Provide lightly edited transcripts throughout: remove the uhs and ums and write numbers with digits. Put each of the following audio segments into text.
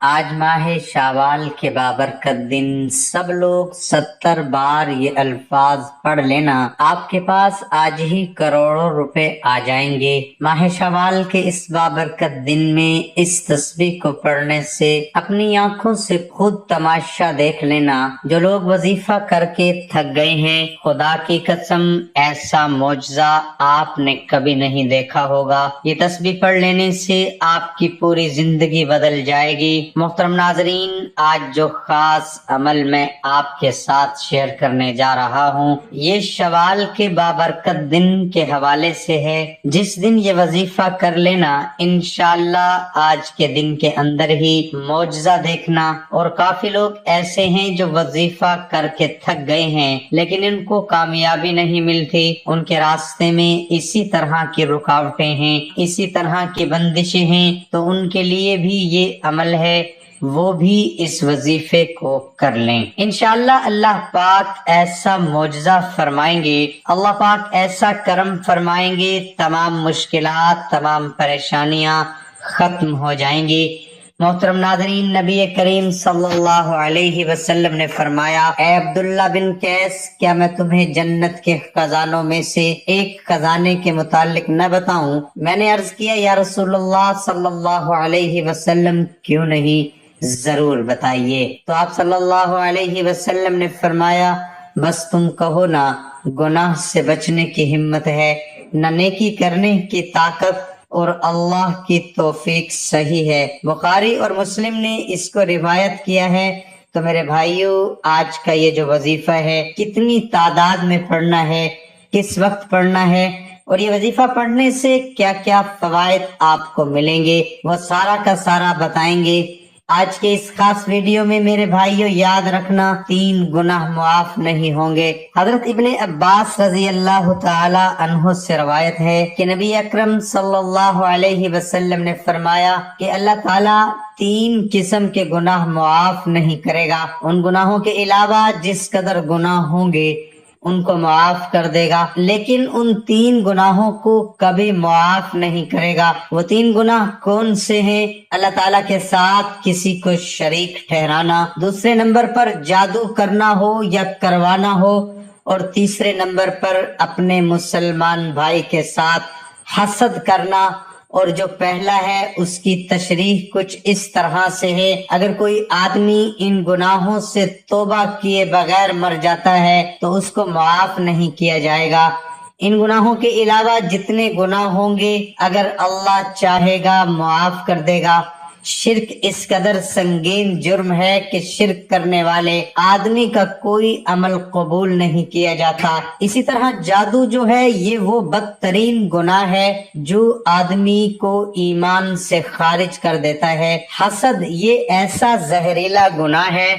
آج ماہ شوال کے بابرکت دن سب لوگ 70 بار یہ الفاظ پڑھ لینا، آپ کے پاس آج ہی کروڑوں روپے آ جائیں گے۔ ماہ شوال کے اس بابرکت دن میں اس تسبیح کو پڑھنے سے اپنی آنکھوں سے خود تماشا دیکھ لینا۔ جو لوگ وظیفہ کر کے تھک گئے ہیں، خدا کی قسم ایسا معجزہ آپ نے کبھی نہیں دیکھا ہوگا۔ یہ تسبیح پڑھ لینے سے آپ کی پوری زندگی بدل جائے گی۔ محترم ناظرین، آج جو خاص عمل میں آپ کے ساتھ شیئر کرنے جا رہا ہوں، یہ شوال کے بابرکت دن کے حوالے سے ہے۔ جس دن یہ وظیفہ کر لینا، انشاءاللہ آج کے دن کے اندر ہی معجزہ دیکھنا۔ اور کافی لوگ ایسے ہیں جو وظیفہ کر کے تھک گئے ہیں لیکن ان کو کامیابی نہیں ملتی، ان کے راستے میں اسی طرح کی رکاوٹیں ہیں، اسی طرح کی بندشیں ہیں، تو ان کے لیے بھی یہ عمل ہے، وہ بھی اس وظیفے کو کر لیں۔ انشاءاللہ اللہ پاک ایسا معجزہ فرمائیں گے، اللہ پاک ایسا کرم فرمائیں گے، تمام مشکلات، تمام پریشانیاں ختم ہو جائیں گی۔ محترم ناظرین، نبی کریم صلی اللہ علیہ وسلم نے فرمایا، اے عبداللہ بن قیس، کیا میں تمہیں جنت کے خزانوں میں سے ایک خزانے کے متعلق نہ بتاؤں؟ میں نے عرض کیا، یا رسول اللہ صلی اللہ علیہ وسلم، کیوں نہیں، ضرور بتائیے۔ تو آپ صلی اللہ علیہ وسلم نے فرمایا، بس تم کہو نا، گناہ سے بچنے کی ہمت ہے، نہ نیکی کرنے کی طاقت، اور اللہ کی توفیق صحیح ہے۔ بخاری اور مسلم نے اس کو روایت کیا ہے۔ تو میرے بھائیو، آج کا یہ جو وظیفہ ہے، کتنی تعداد میں پڑھنا ہے، کس وقت پڑھنا ہے، اور یہ وظیفہ پڑھنے سے کیا کیا فوائد آپ کو ملیں گے، وہ سارا کا سارا بتائیں گے۔ آج کے اس خاص ویڈیو میں میرے بھائیو یاد رکھنا، 3 گناہ معاف نہیں ہوں گے۔ حضرت ابن عباس رضی اللہ تعالی عنہ سے روایت ہے کہ نبی اکرم صلی اللہ علیہ وسلم نے فرمایا کہ اللہ تعالی 3 قسم کے گناہ معاف نہیں کرے گا۔ ان گناہوں کے علاوہ جس قدر گناہ ہوں گے ان کو معاف کر دے گا، لیکن ان 3 گناہوں کو کبھی معاف نہیں کرے گا۔ وہ 3 گناہ کون سے ہیں؟ اللہ تعالیٰ کے ساتھ کسی کو شریک ٹھہرانا، دوسرے نمبر پر جادو کرنا ہو یا کروانا ہو، اور تیسرے نمبر پر اپنے مسلمان بھائی کے ساتھ حسد کرنا۔ اور جو پہلا ہے اس کی تشریح کچھ اس طرح سے ہے، اگر کوئی آدمی ان گناہوں سے توبہ کیے بغیر مر جاتا ہے تو اس کو معاف نہیں کیا جائے گا۔ ان گناہوں کے علاوہ جتنے گناہ ہوں گے اگر اللہ چاہے گا معاف کر دے گا۔ شرک اس قدر سنگین جرم ہے کہ شرک کرنے والے آدمی کا کوئی عمل قبول نہیں کیا جاتا۔ اسی طرح جادو جو ہے، یہ وہ بدترین گناہ ہے جو آدمی کو ایمان سے خارج کر دیتا ہے۔ حسد یہ ایسا زہریلا گناہ ہے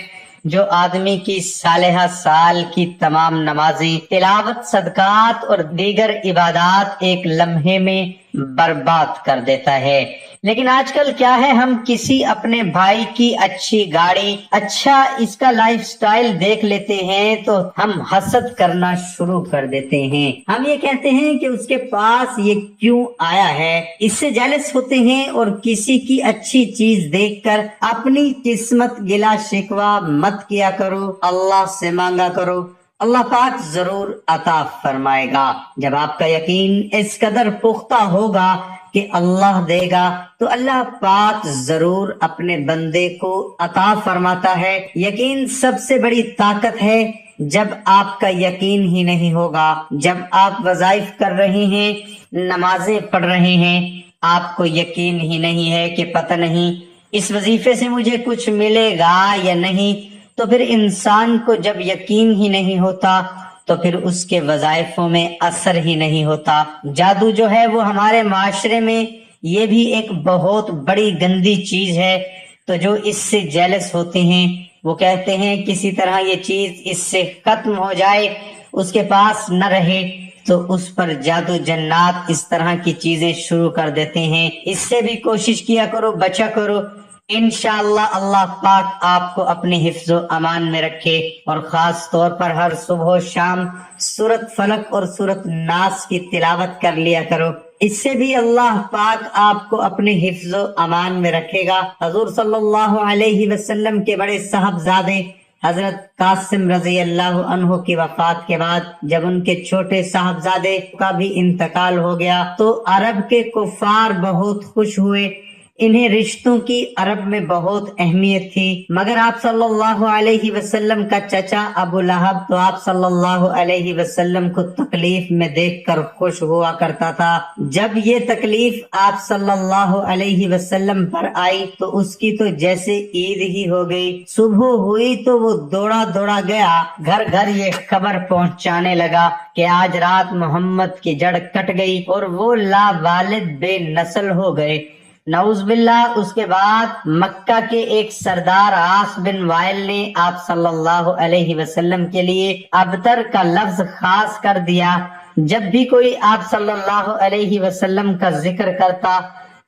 جو آدمی کی صالحہ سال کی تمام نمازیں، تلاوت، صدقات اور دیگر عبادات ایک لمحے میں برباد کر دیتا ہے۔ لیکن آج کل کیا ہے، ہم کسی اپنے بھائی کی اچھی گاڑی، اچھا اس کا لائف سٹائل دیکھ لیتے ہیں تو ہم حسد کرنا شروع کر دیتے ہیں۔ ہم یہ کہتے ہیں کہ اس کے پاس یہ کیوں آیا ہے، اس سے جیلس ہوتے ہیں، اور کسی کی اچھی چیز دیکھ کر اپنی قسمت گلا شکوہ مت کیا کرو، اللہ سے مانگا کرو، اللہ پاک ضرور عطا فرمائے گا۔ جب آپ کا یقین اس قدر پختہ ہوگا کہ اللہ دے گا تو اللہ پاک ضرور اپنے بندے کو عطا فرماتا ہے۔ یقین سب سے بڑی طاقت ہے۔ جب آپ کا یقین ہی نہیں ہوگا، جب آپ وظائف کر رہے ہیں، نمازیں پڑھ رہے ہیں، آپ کو یقین ہی نہیں ہے کہ پتہ نہیں اس وظیفے سے مجھے کچھ ملے گا یا نہیں، تو پھر انسان کو جب یقین ہی نہیں ہوتا تو پھر اس کے وظائفوں میں اثر ہی نہیں ہوتا۔ جادو جو ہے وہ ہمارے معاشرے میں یہ بھی ایک بہت بڑی گندی چیز ہے۔ تو جو اس سے جیلس ہوتے ہیں وہ کہتے ہیں کسی طرح یہ چیز اس سے ختم ہو جائے، اس کے پاس نہ رہے، تو اس پر جادو جنات اس طرح کی چیزیں شروع کر دیتے ہیں۔ اس سے بھی کوشش کیا کرو، بچا کرو۔ انشاءاللہ اللہ پاک آپ کو اپنی حفظ و امان میں رکھے، اور خاص طور پر ہر صبح و شام سورۃ فلق اور سورۃ ناس کی تلاوت کر لیا کرو۔ اس سے بھی اللہ پاک آپ کو اپنے حفظ و امان میں رکھے گا۔ حضور صلی اللہ علیہ وسلم کے بڑے صاحبزادے حضرت قاسم رضی اللہ عنہ کی وفات کے بعد جب ان کے چھوٹے صاحبزادے کا بھی انتقال ہو گیا تو عرب کے کفار بہت خوش ہوئے۔ انہیں رشتوں کی عرب میں بہت اہمیت تھی، مگر آپ صلی اللہ علیہ وسلم کا چچا ابو لہب تو آپ صلی اللہ علیہ وسلم کو تکلیف میں دیکھ کر خوش ہوا کرتا تھا۔ جب یہ تکلیف آپ صلی اللہ علیہ وسلم پر آئی تو اس کی تو جیسے عید ہی ہو گئی۔ صبح ہوئی تو وہ دوڑا دوڑا گیا، گھر گھر یہ خبر پہنچانے لگا کہ آج رات محمد کی جڑ کٹ گئی اور وہ لا والد بے نسل ہو گئے۔ نعوذ باللہ۔ اس کے بعد مکہ کے ایک سردار عاص بن وائل نے آپ صلی اللہ علیہ وسلم کے لیے ابتر کا لفظ خاص کر دیا۔ جب بھی کوئی آپ صلی اللہ علیہ وسلم کا ذکر کرتا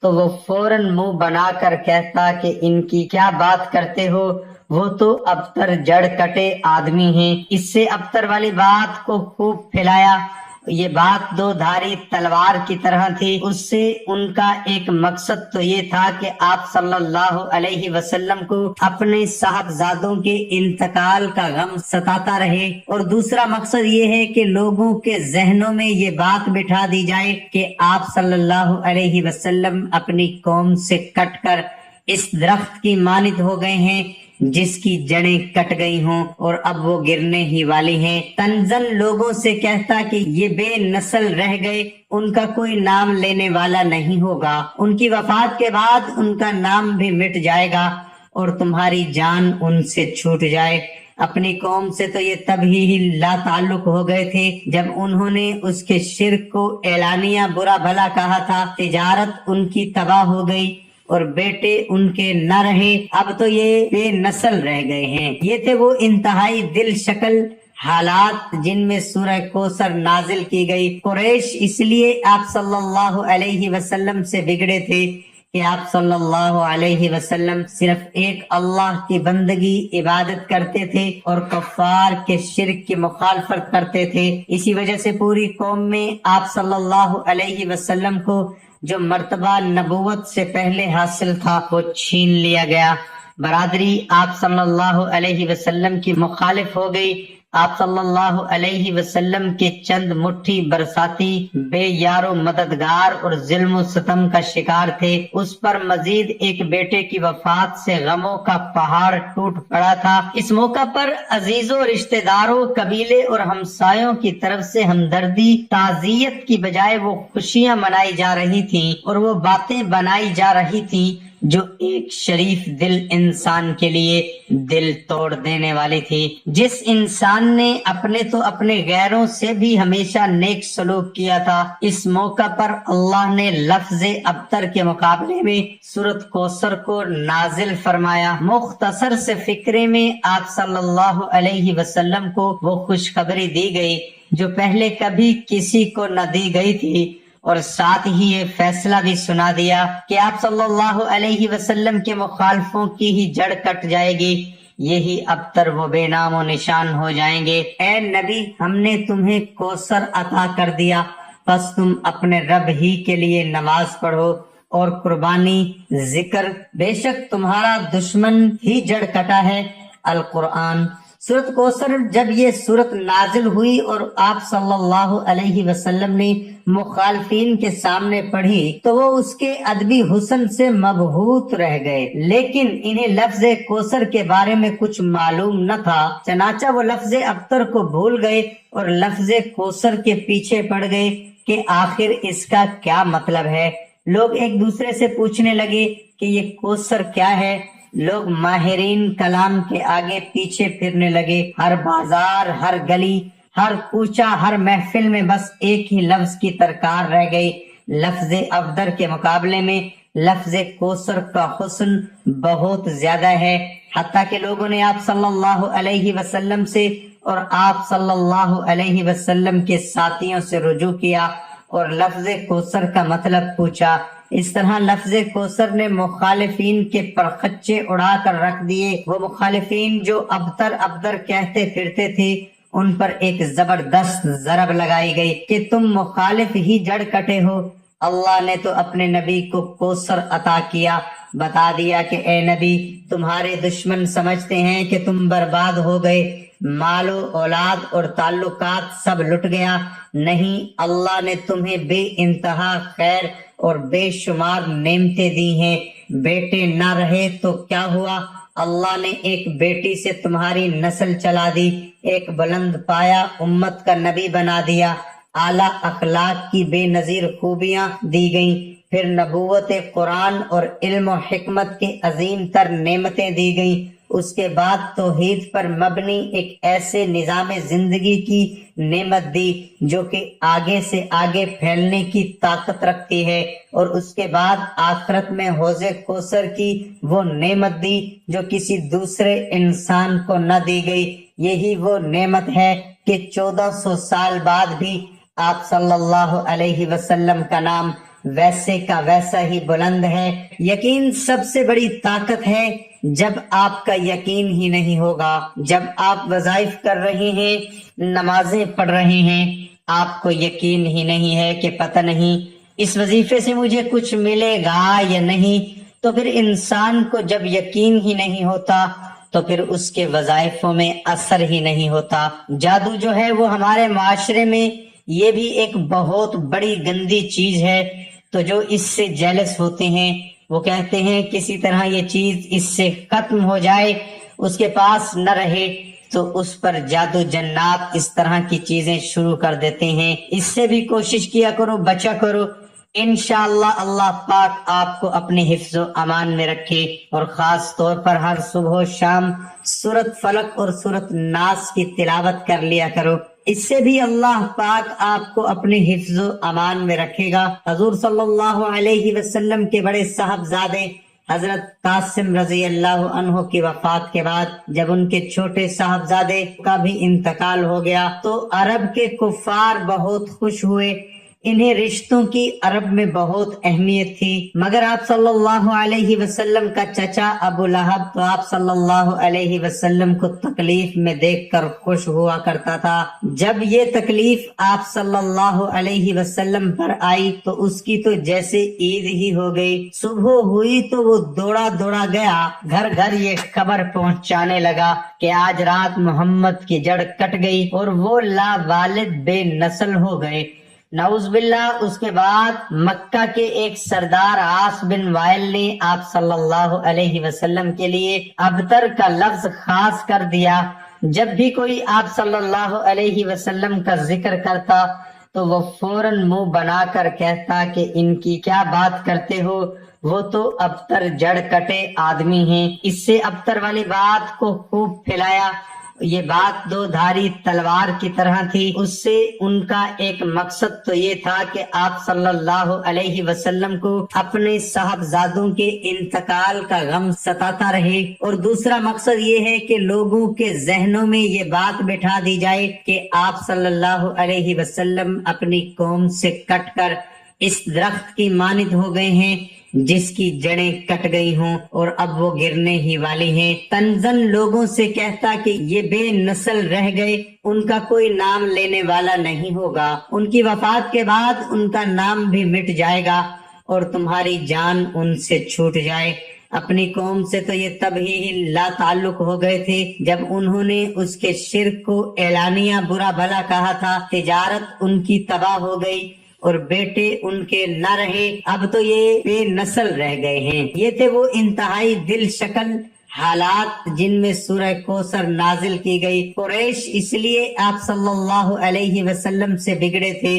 تو وہ فوراً منہ بنا کر کہتا کہ ان کی کیا بات کرتے ہو، وہ تو ابتر جڑ کٹے آدمی ہیں۔ اس سے ابتر والی بات کو خوب پھیلایا۔ یہ بات دو دھاری تلوار کی طرح تھی۔ اس سے ان کا ایک مقصد تو یہ تھا کہ آپ صلی اللہ علیہ وسلم کو اپنے صاحبزادوں کے انتقال کا غم ستاتا رہے، اور دوسرا مقصد یہ ہے کہ لوگوں کے ذہنوں میں یہ بات بٹھا دی جائے کہ آپ صلی اللہ علیہ وسلم اپنی قوم سے کٹ کر اس درخت کی مانند ہو گئے ہیں جس کی جڑیں کٹ گئی ہوں اور اب وہ گرنے ہی والی ہیں۔ تنزن لوگوں سے کہتا کہ یہ بے نسل رہ گئے، ان کا کوئی نام لینے والا نہیں ہوگا، ان کی وفات کے بعد ان کا نام بھی مٹ جائے گا اور تمہاری جان ان سے چھوٹ جائے۔ اپنی قوم سے تو یہ تب ہی لا تعلق ہو گئے تھے جب انہوں نے اس کے شرک کو اعلانیہ برا بھلا کہا تھا۔ تجارت ان کی تباہ ہو گئی اور بیٹے ان کے نہ رہے، اب تو یہ بے نسل رہ گئے ہیں۔ یہ تھے وہ انتہائی دل شکل حالات جن میں سورہ کوثر نازل کی گئی۔ قریش اس لیے آپ صلی اللہ علیہ وسلم سے بگڑے تھے کہ آپ صلی اللہ علیہ وسلم صرف ایک اللہ کی بندگی عبادت کرتے تھے اور کفار کے شرک کی مخالفت کرتے تھے۔ اسی وجہ سے پوری قوم میں آپ صلی اللہ علیہ وسلم کو جو مرتبہ نبوت سے پہلے حاصل تھا وہ چھین لیا گیا۔ برادری آپ صلی اللہ علیہ وسلم کی مخالف ہو گئی۔ آپ صلی اللہ علیہ وسلم کے چند مٹھی برساتی بے یار و مددگار اور ظلم و ستم کا شکار تھے۔ اس پر مزید ایک بیٹے کی وفات سے غموں کا پہاڑ ٹوٹ پڑا تھا۔ اس موقع پر عزیزوں، رشتہ داروں، قبیلے اور ہمسایوں کی طرف سے ہمدردی، تعزیت کی بجائے وہ خوشیاں منائی جا رہی تھیں اور وہ باتیں بنائی جا رہی تھیں جو ایک شریف دل انسان کے لیے دل توڑ دینے والی تھی۔ جس انسان نے اپنے تو اپنے غیروں سے بھی ہمیشہ نیک سلوک کیا تھا، اس موقع پر اللہ نے لفظ ابتر کے مقابلے میں سورۃ کوثر کو نازل فرمایا۔ مختصر سے فقرے میں آپ صلی اللہ علیہ وسلم کو وہ خوشخبری دی گئی جو پہلے کبھی کسی کو نہ دی گئی تھی، اور ساتھ ہی یہ فیصلہ بھی سنا دیا کہ آپ صلی اللہ علیہ وسلم کے مخالفوں کی ہی جڑ کٹ جائے گی، یہی ابتر وہ بے نام و نشان ہو جائیں گے۔ اے نبی، ہم نے تمہیں کوثر عطا کر دیا، پس تم اپنے رب ہی کے لیے نماز پڑھو اور قربانی ذکر، بے شک تمہارا دشمن ہی جڑ کٹا ہے۔ القرآن۔ سورۃ کوثر جب یہ سورت نازل ہوئی اور آپ صلی اللہ علیہ وسلم نے مخالفین کے سامنے پڑھی تو وہ اس کے ادبی حسن سے مبہوت رہ گئے، لیکن انہیں لفظ کوثر کے بارے میں کچھ معلوم نہ تھا، چنانچہ وہ لفظ ابتر کو بھول گئے اور لفظ کوثر کے پیچھے پڑ گئے کہ آخر اس کا کیا مطلب ہے۔ لوگ ایک دوسرے سے پوچھنے لگے کہ یہ کوثر کیا ہے۔ لوگ ماہرین کلام کے آگے پیچھے پھرنے لگے۔ ہر بازار، ہر گلی، ہر کوچہ، ہر محفل میں بس ایک ہی لفظ کی ترکار رہ گئی۔ لفظ ابتر کے مقابلے میں لفظ کوثر کا حسن بہت زیادہ ہے، حتیٰ کہ لوگوں نے آپ صلی اللہ علیہ وسلم سے اور آپ صلی اللہ علیہ وسلم کے ساتھیوں سے رجوع کیا اور لفظ کوثر کا مطلب پوچھا۔ اس طرح لفظ کوثر نے مخالفین کے پرخچے اڑا کر رکھ دیے۔ وہ مخالفین جو ابتر ابتر کہتے پھرتے تھے ان پر ایک زبردست ضرب لگائی گئی کہ تم مخالف ہی جڑ کٹے ہو، اللہ نے تو اپنے نبی کو کوثر عطا کیا، بتا دیا کہ اے نبی تمہارے دشمن سمجھتے ہیں کہ تم برباد ہو گئے، مال و اولاد اور تعلقات سب لٹ گیا۔ نہیں، اللہ نے تمہیں بے انتہا خیر اور بے شمار نعمتیں دی ہیں۔ بیٹے نہ رہے تو کیا ہوا؟ اللہ نے ایک بیٹی سے تمہاری نسل چلا دی، ایک بلند پایا امت کا نبی بنا دیا، اعلیٰ اخلاق کی بے نظیر خوبیاں دی گئیں، پھر نبوت قرآن اور علم و حکمت کی عظیم تر نعمتیں دی گئیں، اس کے بعد توحید پر مبنی ایک ایسے نظام زندگی کی نعمت دی جو کہ آگے سے آگے پھیلنے کی طاقت رکھتی ہے، اور اس کے بعد آخرت میں حوض کوثر کی وہ نعمت دی جو کسی دوسرے انسان کو نہ دی گئی۔ یہی وہ نعمت ہے کہ 1400 سال بعد بھی آپ صلی اللہ علیہ وسلم کا نام ویسے کا ویسا ہی بلند ہے۔ یقین سب سے بڑی طاقت ہے۔ جب آپ کا یقین ہی نہیں ہوگا، جب آپ وظائف کر رہے ہیں، نمازیں پڑھ رہے ہیں، آپ کو یقین ہی نہیں ہے کہ پتہ نہیں اس وظیفے سے مجھے کچھ ملے گا یا نہیں، تو پھر انسان کو جب یقین ہی نہیں ہوتا تو پھر اس کے وظائفوں میں اثر ہی نہیں ہوتا۔ جادو جو ہے وہ ہمارے معاشرے میں یہ بھی ایک بہت بڑی گندی چیز ہے، تو جو اس سے جیلس ہوتے ہیں وہ کہتے ہیں کسی طرح یہ چیز اس سے ختم ہو جائے، اس کے پاس نہ رہے، تو اس پر جادو جنات اس طرح کی چیزیں شروع کر دیتے ہیں۔ اس سے بھی کوشش کیا کرو، بچا کرو۔ انشاءاللہ اللہ پاک آپ کو اپنے حفظ و امان میں رکھے، اور خاص طور پر ہر صبح و شام سورۃ فلق اور سورۃ ناس کی تلاوت کر لیا کرو، اس سے بھی اللہ پاک آپ کو اپنے حفظ و امان میں رکھے گا۔ حضور صلی اللہ علیہ وسلم کے بڑے صاحبزادے حضرت قاسم رضی اللہ عنہ کی وفات کے بعد جب ان کے چھوٹے صاحبزادے کا بھی انتقال ہو گیا تو عرب کے کفار بہت خوش ہوئے۔ انہیں رشتوں کی عرب میں بہت اہمیت تھی، مگر آپ صلی اللہ علیہ وسلم کا چچا ابو لہب تو آپ صلی اللہ علیہ وسلم کو تکلیف میں دیکھ کر خوش ہوا کرتا تھا۔ جب یہ تکلیف آپ صلی اللہ علیہ وسلم پر آئی تو اس کی تو جیسے عید ہی ہو گئی۔ صبح ہوئی تو وہ دوڑا دوڑا گیا، گھر گھر یہ خبر پہنچانے لگا کہ آج رات محمد کی جڑ کٹ گئی اور وہ لا والد بے نسل ہو گئے۔ نعوذ باللہ۔ اس کے بعد مکہ کے ایک سردار عاص بن وائل نے آپ صلی اللہ علیہ وسلم کے لیے ابتر کا لفظ خاص کر دیا۔ جب بھی کوئی آپ صلی اللہ علیہ وسلم کا ذکر کرتا تو وہ فوراً منہ بنا کر کہتا کہ ان کی کیا بات کرتے ہو، وہ تو ابتر جڑ کٹے آدمی ہیں۔ اس سے ابتر والی بات کو خوب پھیلایا۔ یہ بات دو دھاری تلوار کی طرح تھی۔ اس سے ان کا ایک مقصد تو یہ تھا کہ آپ صلی اللہ علیہ وسلم کو اپنے صاحبزادوں کے انتقال کا غم ستاتا رہے، اور دوسرا مقصد یہ ہے کہ لوگوں کے ذہنوں میں یہ بات بٹھا دی جائے کہ آپ صلی اللہ علیہ وسلم اپنی قوم سے کٹ کر اس درخت کی مانند ہو گئے ہیں جس کی جڑیں کٹ گئی ہوں اور اب وہ گرنے ہی والی ہیں۔ تنزن لوگوں سے کہتا کہ یہ بے نسل رہ گئے، ان کا کوئی نام لینے والا نہیں ہوگا، ان کی وفات کے بعد ان کا نام بھی مٹ جائے گا اور تمہاری جان ان سے چھوٹ جائے۔ اپنی قوم سے تو یہ تب ہی لا تعلق ہو گئے تھے جب انہوں نے اس کے شرک کو اعلانیہ برا بھلا کہا تھا۔ تجارت ان کی تباہ ہو گئی اور بیٹے ان کے نہ رہے، اب تو یہ بے نسل رہ گئے ہیں۔ یہ تھے وہ انتہائی دل شکن حالات جن میں سورہ کوثر نازل کی گئی۔ قریش اس لیے آپ صلی اللہ علیہ وسلم سے بگڑے تھے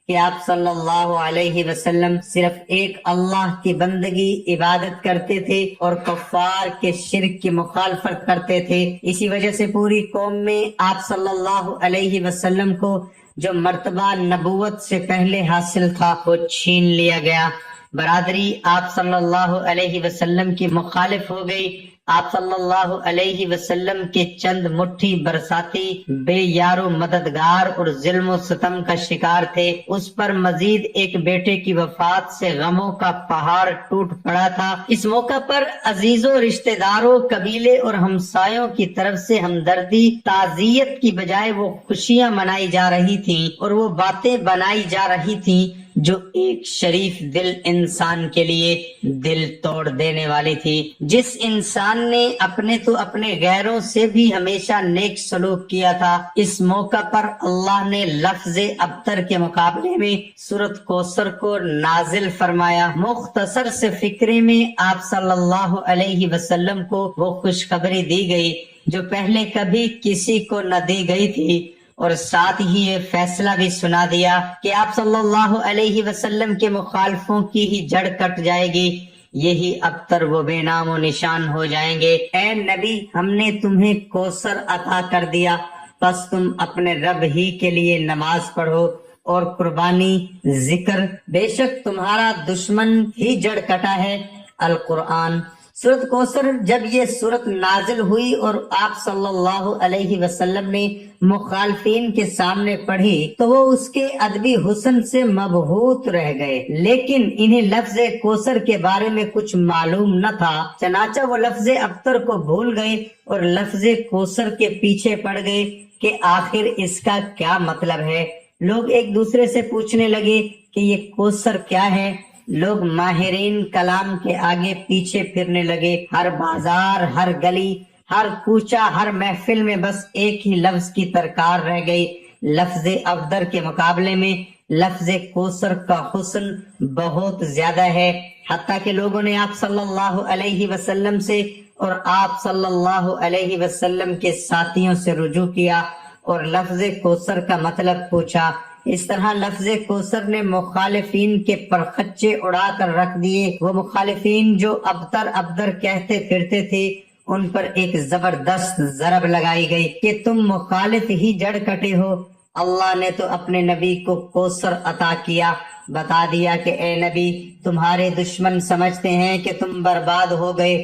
کہ آپ صلی اللہ علیہ وسلم صرف ایک اللہ کی بندگی عبادت کرتے تھے اور کفار کے شرک کی مخالفت کرتے تھے۔ اسی وجہ سے پوری قوم میں آپ صلی اللہ علیہ وسلم کو جو مرتبہ نبوت سے پہلے حاصل تھا وہ چھین لیا گیا۔ برادری آپ صلی اللہ علیہ وسلم کی مخالف ہو گئی۔ آپ صلی اللہ علیہ وسلم کے چند مٹھی برساتی بے یار و مددگار اور ظلم و ستم کا شکار تھے۔ اس پر مزید ایک بیٹے کی وفات سے غموں کا پہاڑ ٹوٹ پڑا تھا۔ اس موقع پر عزیزوں، رشتہ داروں، قبیلے اور ہمسایوں کی طرف سے ہمدردی، تعزیت کی بجائے وہ خوشیاں منائی جا رہی تھیں اور وہ باتیں بنائی جا رہی تھیں جو ایک شریف دل انسان کے لیے دل توڑ دینے والی تھی۔ جس انسان نے اپنے تو اپنے غیروں سے بھی ہمیشہ نیک سلوک کیا تھا، اس موقع پر اللہ نے لفظ ابتر کے مقابلے میں سورۃ کوثر کو نازل فرمایا۔ مختصر سے فکرے میں آپ صلی اللہ علیہ وسلم کو وہ خوشخبری دی گئی جو پہلے کبھی کسی کو نہ دی گئی تھی، اور ساتھ ہی یہ فیصلہ بھی سنا دیا کہ آپ صلی اللہ علیہ وسلم کے مخالفوں کی ہی جڑ کٹ جائے گی، یہی ابتر وہ بے نام و نشان ہو جائیں گے۔ اے نبی، ہم نے تمہیں کوثر عطا کر دیا، پس تم اپنے رب ہی کے لیے نماز پڑھو اور قربانی ذکر، بے شک تمہارا دشمن ہی جڑ کٹا ہے۔ القرآن۔ سورۃ کوثر جب یہ سورت نازل ہوئی اور آپ صلی اللہ علیہ وسلم نے مخالفین کے سامنے پڑھی تو وہ اس کے ادبی حسن سے مبہوت رہ گئے، لیکن انہیں لفظ کوثر کے بارے میں کچھ معلوم نہ تھا، چنانچہ وہ لفظ ابتر کو بھول گئے اور لفظ کوثر کے پیچھے پڑ گئے کہ آخر اس کا کیا مطلب ہے۔ لوگ ایک دوسرے سے پوچھنے لگے کہ یہ کوثر کیا ہے۔ لوگ ماہرین کلام کے آگے پیچھے پھرنے لگے، ہر بازار، ہر گلی، ہر کوچہ، ہر محفل میں بس ایک ہی لفظ کی ترکار رہ گئی۔ لفظ ابتر کے مقابلے میں لفظ کوثر کا حسن بہت زیادہ ہے، حتیٰ کہ لوگوں نے آپ صلی اللہ علیہ وسلم سے اور آپ صلی اللہ علیہ وسلم کے ساتھیوں سے رجوع کیا اور لفظ کوثر کا مطلب پوچھا۔ اس طرح لفظ کوثر نے مخالفین کے پرخچے اڑا کر رکھ دیے۔ وہ مخالفین جو ابتر ابتر کہتے پھرتے تھے ان پر ایک زبردست ضرب لگائی گئی کہ تم مخالف ہی جڑ کٹے ہو۔ اللہ نے تو اپنے نبی کو کوثر عطا کیا، بتا دیا کہ اے نبی، تمہارے دشمن سمجھتے ہیں کہ تم برباد ہو گئے،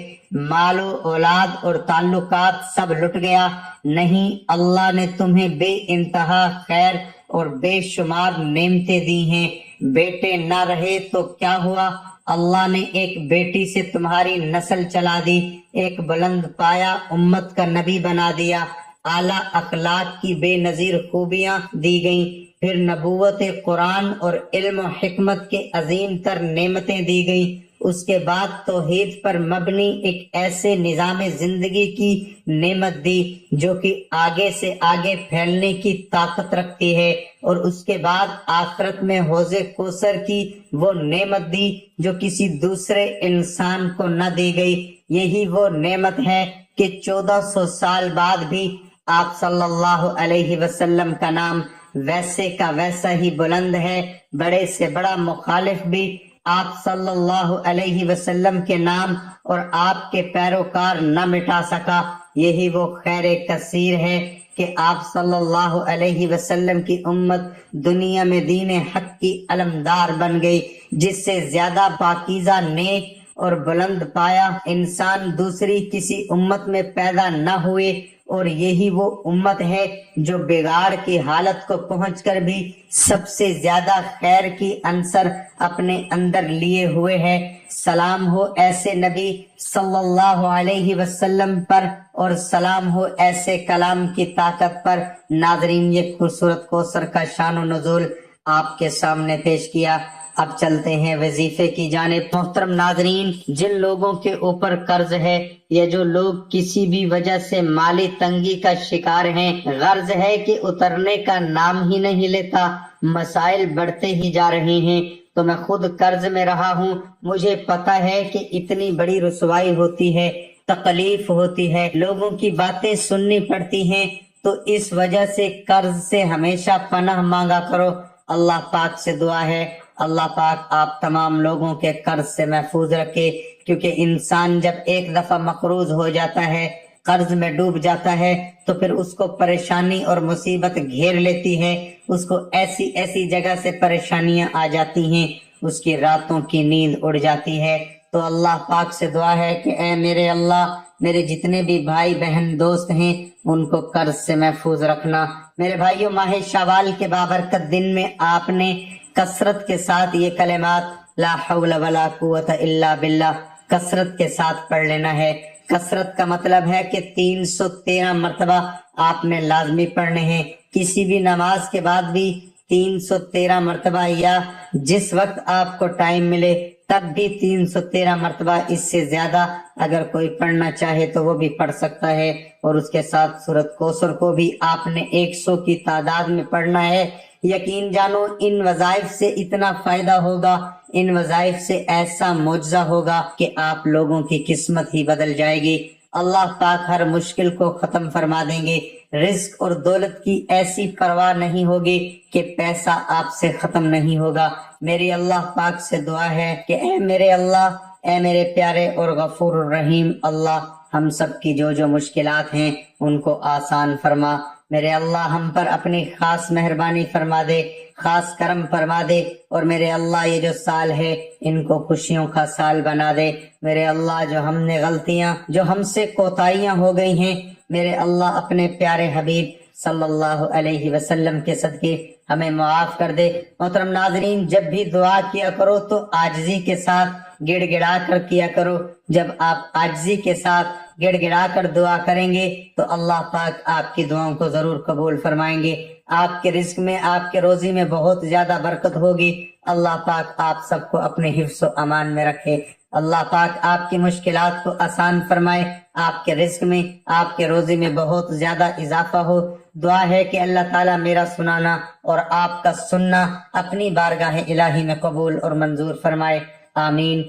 مال و اولاد اور تعلقات سب لٹ گیا۔ نہیں، اللہ نے تمہیں بے انتہا خیر اور بے شمار نعمتیں دی ہیں۔ بیٹے نہ رہے تو کیا ہوا؟ اللہ نے ایک بیٹی سے تمہاری نسل چلا دی، ایک بلند پایا امت کا نبی بنا دیا، اعلیٰ اخلاق کی بے نظیر خوبیاں دی گئیں، پھر نبوت قرآن اور علم و حکمت کے عظیم تر نعمتیں دی گئیں، اس کے بعد توحید پر مبنی ایک ایسے نظام زندگی کی نعمت دی جو کہ آگے سے آگے پھیلنے کی طاقت رکھتی ہے، اور اس کے بعد آخرت میں حوض کوثر کی وہ نعمت دی جو کسی دوسرے انسان کو نہ دی گئی۔ یہی وہ نعمت ہے کہ 1400 سال بعد بھی آپ صلی اللہ علیہ وسلم کا نام ویسے کا ویسا ہی بلند ہے۔ بڑے سے بڑا مخالف بھی آپ صلی اللہ علیہ وسلم کے نام اور آپ کے پیروکار نہ مٹا سکا۔ یہی وہ خیر کثیر ہے کہ آپ صلی اللہ علیہ وسلم کی امت دنیا میں دین حق کی علمدار بن گئی، جس سے زیادہ پاکیزہ، نیک اور بلند پایا انسان دوسری کسی امت میں پیدا نہ ہوئے، اور یہی وہ امت ہے جو بگاڑ کی حالت کو پہنچ کر بھی سب سے زیادہ خیر کی عنصر اپنے اندر لیے ہوئے ہے۔ سلام ہو ایسے نبی صلی اللہ علیہ وسلم پر، اور سلام ہو ایسے کلام کی طاقت پر۔ ناظرین، یہ خوبصورت کوثر کا شان و نزول آپ کے سامنے پیش کیا۔ اب چلتے ہیں وظیفے کی جانب۔ محترم ناظرین، جن لوگوں کے اوپر قرض ہے یا جو لوگ کسی بھی وجہ سے مالی تنگی کا شکار ہیں، غرض ہے کہ اترنے کا نام ہی نہیں لیتا، مسائل بڑھتے ہی جا رہے ہیں، تو میں خود قرض میں رہا ہوں، مجھے پتہ ہے کہ اتنی بڑی رسوائی ہوتی ہے، تکلیف ہوتی ہے، لوگوں کی باتیں سننی پڑتی ہیں، تو اس وجہ سے قرض سے ہمیشہ پناہ مانگا کرو۔ اللہ پاک سے دعا ہے اللہ پاک آپ تمام لوگوں کے قرض سے محفوظ رکھے، کیونکہ انسان جب ایک دفعہ مقروض ہو جاتا ہے، قرض میں ڈوب جاتا ہے، تو پھر اس کو پریشانی اور مصیبت گھیر لیتی ہے، اس کو ایسی ایسی جگہ سے پریشانیاں آ جاتی ہیں، اس کی راتوں کی نیند اڑ جاتی ہے۔ تو اللہ پاک سے دعا ہے کہ اے میرے اللہ، میرے جتنے بھی بھائی بہن دوست ہیں ان کو قرض سے محفوظ رکھنا۔ میرے بھائیوں، ماہ شوال کے بابرکت دن میں آپ نے کثرت کے ساتھ یہ کلمات لا حول ولا قوت الا باللہ کثرت کے ساتھ پڑھ لینا ہے۔ کثرت کا مطلب ہے کہ 313 مرتبہ آپ نے لازمی پڑھنے ہیں۔ کسی بھی نماز کے بعد بھی 313 مرتبہ یا جس وقت آپ کو ٹائم ملے تب بھی 313 مرتبہ، اس سے زیادہ اگر کوئی پڑھنا چاہے تو وہ بھی پڑھ سکتا ہے۔ اور اس کے ساتھ سورۃ کوثر کو بھی آپ نے 100 کی تعداد میں پڑھنا ہے۔ یقین جانو ان وظائف سے اتنا فائدہ ہوگا، ان وظائف سے ایسا معجزہ ہوگا کہ آپ لوگوں کی قسمت ہی بدل جائے گی۔ اللہ پاک ہر مشکل کو ختم فرما دیں گے۔ رزق اور دولت کی ایسی پرواہ نہیں ہوگی کہ پیسہ آپ سے ختم نہیں ہوگا۔ میری اللہ پاک سے دعا ہے کہ اے میرے اللہ، اے میرے پیارے اور غفور الرحیم اللہ، ہم سب کی جو مشکلات ہیں ان کو آسان فرما۔ میرے اللہ ہم پر اپنی خاص مہربانی فرما دے، خاص کرم فرما دے، اور میرے اللہ یہ جو سال ہے ان کو خوشیوں کا سال بنا دے۔ میرے اللہ جو ہم نے غلطیاں، جو ہم سے کوتاہیاں ہو گئی ہیں، میرے اللہ اپنے پیارے حبیب صلی اللہ علیہ وسلم کے صدقے ہمیں معاف کر دے۔ محترم ناظرین، جب بھی دعا کیا کرو تو عاجزی کے ساتھ گڑ گڑا کر کیا کرو۔ جب آپ عاجزی کے ساتھ گڑ گڑا کر دعا کریں گے تو اللہ پاک آپ کی دعاؤں کو ضرور قبول فرمائیں گے۔ آپ کے رزق میں، آپ کے روزی میں بہت زیادہ برکت ہوگی۔ اللہ پاک آپ سب کو اپنے حفظ و امان میں رکھے۔ اللہ پاک آپ کی مشکلات کو آسان فرمائے، آپ کے رزق میں، آپ کے روزی میں بہت زیادہ اضافہ ہو۔ دعا ہے کہ اللہ تعالیٰ میرا سنانا اور آپ کا سننا اپنی بارگاہ الہی میں قبول اور منظور فرمائے، آمین۔